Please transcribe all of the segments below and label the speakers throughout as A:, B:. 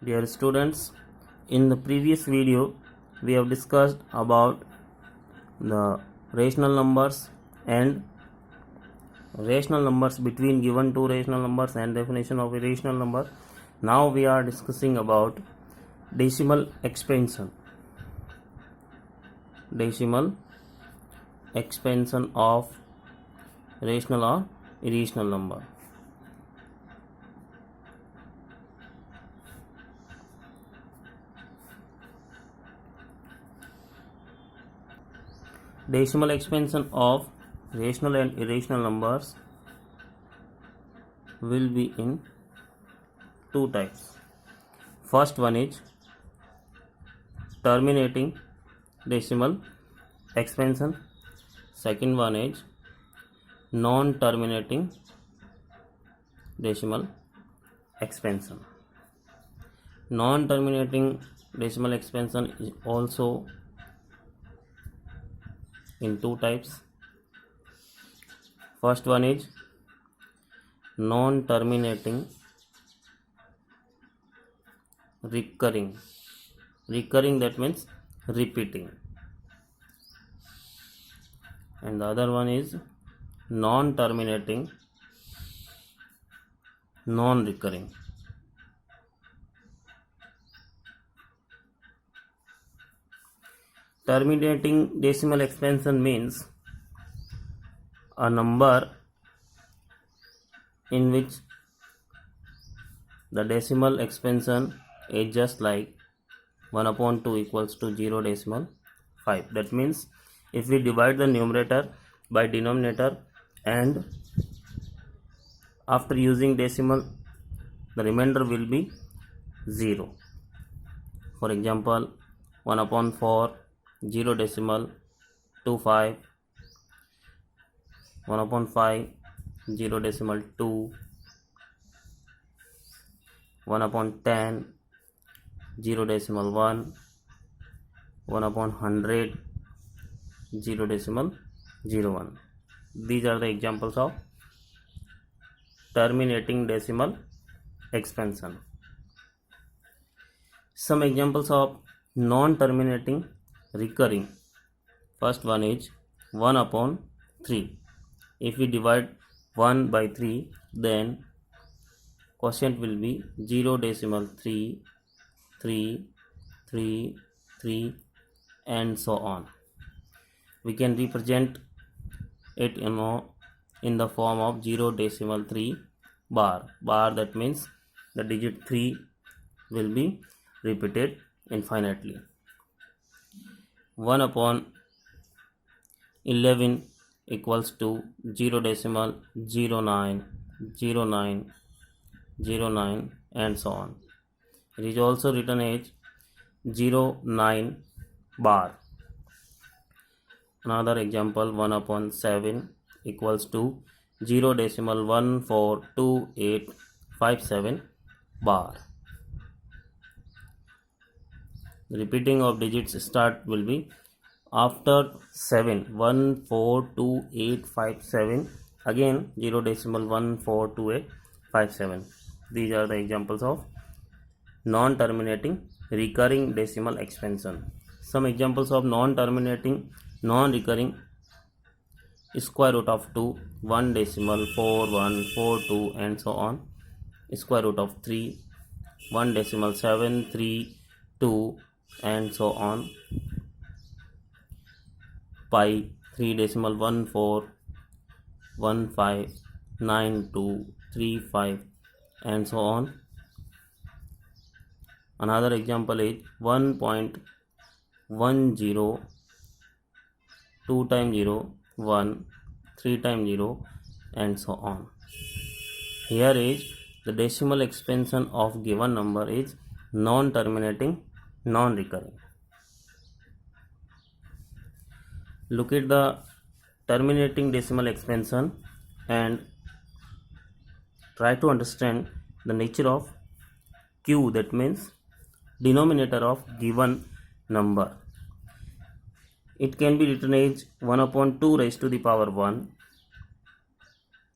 A: Dear students, in the previous video we have discussed about the rational numbers and rational numbers between given two rational numbers and definition of a rational number. Now we are discussing about decimal expansion. Decimal expansion of rational or irrational number. Decimal expansion of rational and irrational numbers will be in two types. First one is terminating decimal expansion. Second one is non-terminating decimal expansion. Non-terminating decimal expansion is also in two types. First one is non-terminating recurring. Recurring, that means repeating. And the other one is non-terminating non-recurring. Terminating decimal expansion means a number in which the decimal expansion is just like 1 upon 2 equals to 0.5. That means if we divide the numerator by denominator and after using decimal, the remainder will be 0. For example, 1 upon 4, 0.25, 1 upon 5, 0.2, 1 upon 10, 0.1, 1 upon 100, 0.01. These are the examples of terminating decimal expansion. Some examples of non-terminating recurring. First one is 1 upon 3. If we divide 1 by 3, then quotient will be 0.3, 3, 3, 3 and so on. We can represent it in the form of 0.3 bar. Bar, that means the digit 3 will be repeated infinitely. 1 upon 11 equals to 0.09, 09, 09 and so on. It is also written as 09 bar. Another example, 1 upon 7 equals to 0.142857 bar. The repeating of digits start will be after 7, 142857, again 0.142857. These are the examples of non-terminating recurring decimal expansion. Some examples of non-terminating non-recurring: square root of 2, 1.4142 and so on, square root of 3, 1.732 and so on, pi, 3.14159235 and so on. Another example is 1.10, 2 times 0, 1, 3 times 0 and so on. Here is the decimal expansion of given number is non-terminating non-recurring. Look at the terminating decimal expansion and try to understand the nature of q, that means denominator of given number. It can be written as 1 upon 2 raised to the power 1,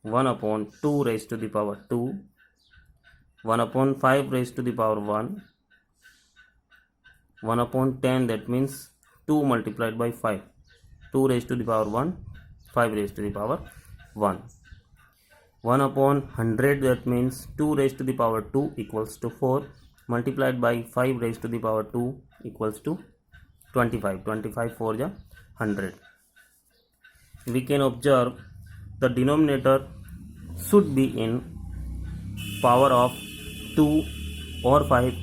A: 1 upon 2 raised to the power 2, 1 upon 5 raised to the power 1 1 upon 10, that means 2 multiplied by 5, 2 raised to the power 1, 5 raised to the power 1. 1 upon 100, that means 2 raised to the power 2 equals to 4, multiplied by 5 raised to the power 2 equals to 25. 25 4 ja 100. We can observe the denominator should be in power of 2 or 5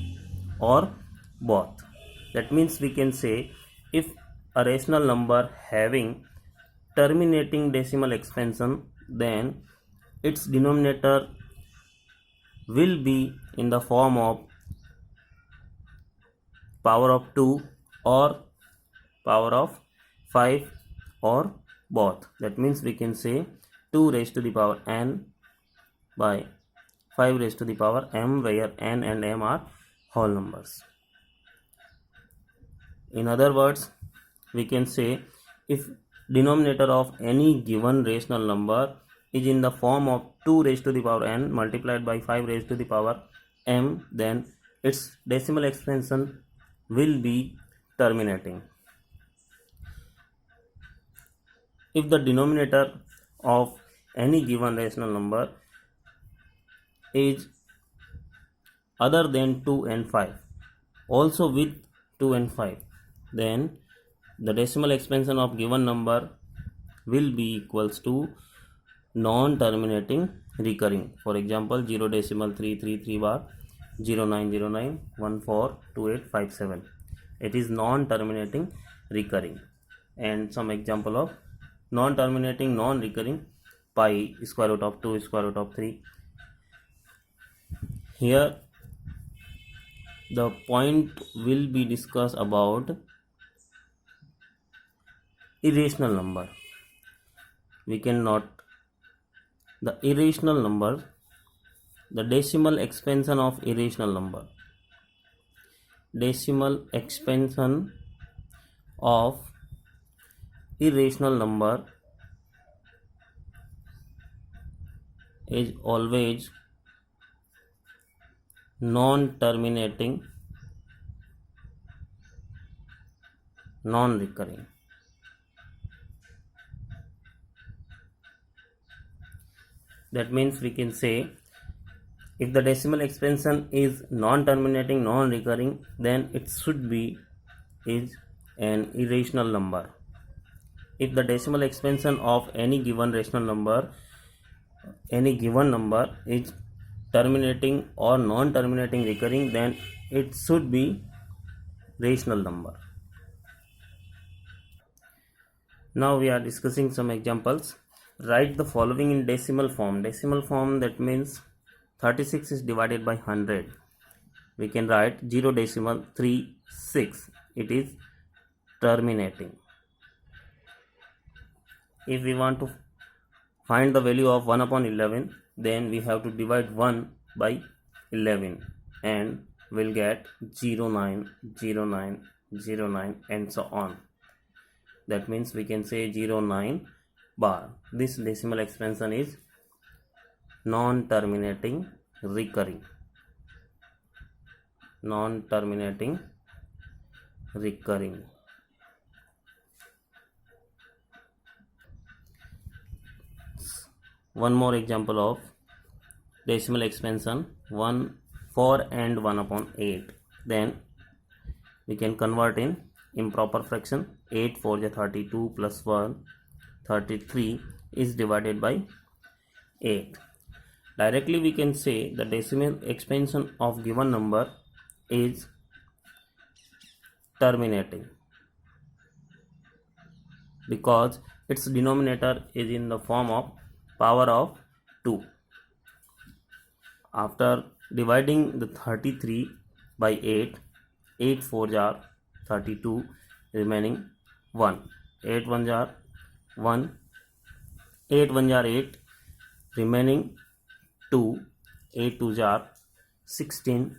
A: or both. That means we can say if a rational number having terminating decimal expansion, then its denominator will be in the form of power of 2 or power of 5 or both. That means we can say 2 raised to the power n by 5 raised to the power m, where n and m are whole numbers. In other words, we can say if denominator of any given rational number is in the form of 2 raised to the power n multiplied by 5 raised to the power m, then its decimal expansion will be terminating. If the denominator of any given rational number is other than 2 and 5, also with 2 and 5, then the decimal expansion of given number will be equals to non-terminating recurring. For example, 0.333 bar 0909142857. It is non-terminating recurring. And some example of non-terminating non-recurring: pi, square root of 2, square root of 3. Here the point will be discussed about irrational number. We cannot the irrational number, the decimal expansion of irrational number. Decimal expansion of irrational number is always non-terminating, non-recurring. That means we can say if the decimal expansion is non-terminating, non-recurring, then it should be is an irrational number. If the decimal expansion of any given rational number, any given number is terminating or non-terminating recurring, then it should be rational number. Now we are discussing some examples. Write the following in decimal form. Decimal form, that means 36 is divided by 100. We can write 0.36. It is terminating. If we want to find the value of 1 upon 11, then we have to divide 1 by 11 and we'll get 090909 and so on. That means we can say 09 bar. This decimal expansion is non-terminating recurring. Non-terminating recurring. One more example of decimal expansion: 4 and 1 upon 8. Then we can convert in improper fraction. 8 4 is 32 plus 1 33 is divided by 8. Directly we can say the decimal expansion of given number is terminating because its denominator is in the form of power of 2. After dividing the 33 by 8, 8 4 are 32, remaining 1. 8 1 are 1, 8 1 are 8, remaining 2, 8 2 are 16,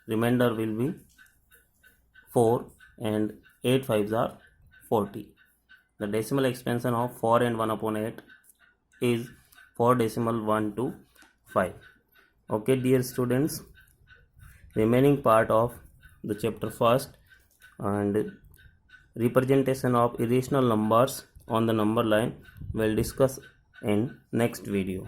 A: remainder will be 4, and 8 5s are 40. The decimal expansion of 4 and 1 upon 8 is 4.1 to 5. Okay dear students, remaining part of the chapter first and representation of irrational numbers on the number line we'll discuss in next video.